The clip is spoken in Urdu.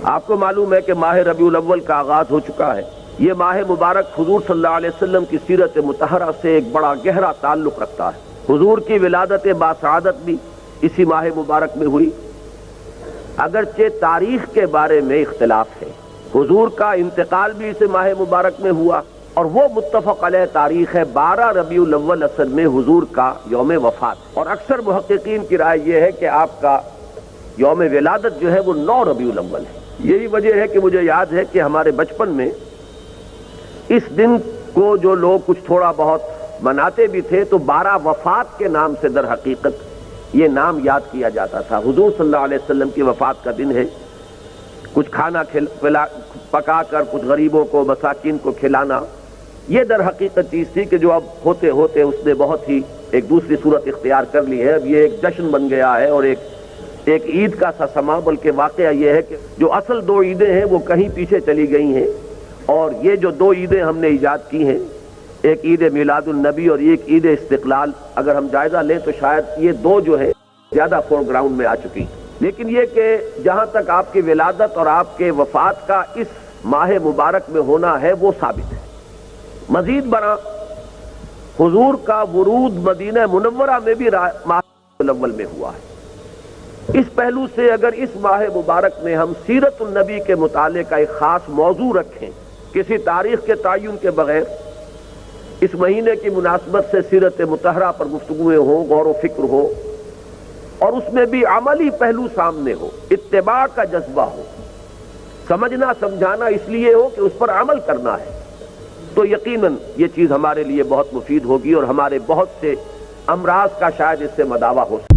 آپ کو معلوم ہے کہ ماہ ربیع الاول کا آغاز ہو چکا ہے۔ یہ ماہ مبارک حضور صلی اللہ علیہ وسلم کی سیرت مطہرہ سے ایک بڑا گہرا تعلق رکھتا ہے۔ حضور کی ولادت باسعادت بھی اسی ماہ مبارک میں ہوئی، اگرچہ تاریخ کے بارے میں اختلاف ہے۔ حضور کا انتقال بھی اس ماہ مبارک میں ہوا، اور وہ متفق علیہ تاریخ ہے 12 ربیع الاول اصل میں حضور کا یوم وفات، اور اکثر محققین کی رائے یہ ہے کہ آپ کا یوم ولادت جو ہے وہ 9 ربیع الاول ہے۔ یہی وجہ ہے کہ مجھے یاد ہے کہ ہمارے بچپن میں اس دن کو جو لوگ کچھ تھوڑا بہت مناتے بھی تھے تو 12 وفات کے نام سے در حقیقت یہ نام یاد کیا جاتا تھا۔ حضور صلی اللہ علیہ وسلم کی وفات کا دن ہے، کچھ کھانا پکا کر کچھ غریبوں کو مساکین کو کھلانا، یہ در حقیقت چیز تھی کہ جو اب ہوتے ہوتے اس نے بہت ہی ایک دوسری صورت اختیار کر لی ہے۔ اب یہ ایک جشن بن گیا ہے اور ایک عید کا سا سما، بلکہ واقعہ یہ ہے کہ جو اصل 2 عیدیں ہیں وہ کہیں پیچھے چلی گئی ہیں، اور یہ جو 2 عیدیں ہم نے ایجاد کی ہیں، ایک عید میلاد النبی اور ایک عید استقلال، اگر ہم جائزہ لیں تو شاید یہ 2 جو ہے زیادہ فور گراؤنڈ میں آ چکی ہیں۔ لیکن یہ کہ جہاں تک آپ کی ولادت اور آپ کے وفات کا اس ماہ مبارک میں ہونا ہے وہ ثابت ہے۔ مزید برآں حضور کا ورود مدینہ منورہ میں بھی ماہ الاول میں ہوا ہے۔ اس پہلو سے اگر اس ماہ مبارک میں ہم سیرت النبی کے مطالعے کا ایک خاص موضوع رکھیں، کسی تاریخ کے تعین کے بغیر اس مہینے کی مناسبت سے سیرت مطہرہ پر گفتگویں ہوں، غور و فکر ہو، اور اس میں بھی عملی پہلو سامنے ہو، اتباع کا جذبہ ہو، سمجھنا سمجھانا اس لیے ہو کہ اس پر عمل کرنا ہے، تو یقیناً یہ چیز ہمارے لیے بہت مفید ہوگی اور ہمارے بہت سے امراض کا شاید اس سے مداوع ہو سکے۔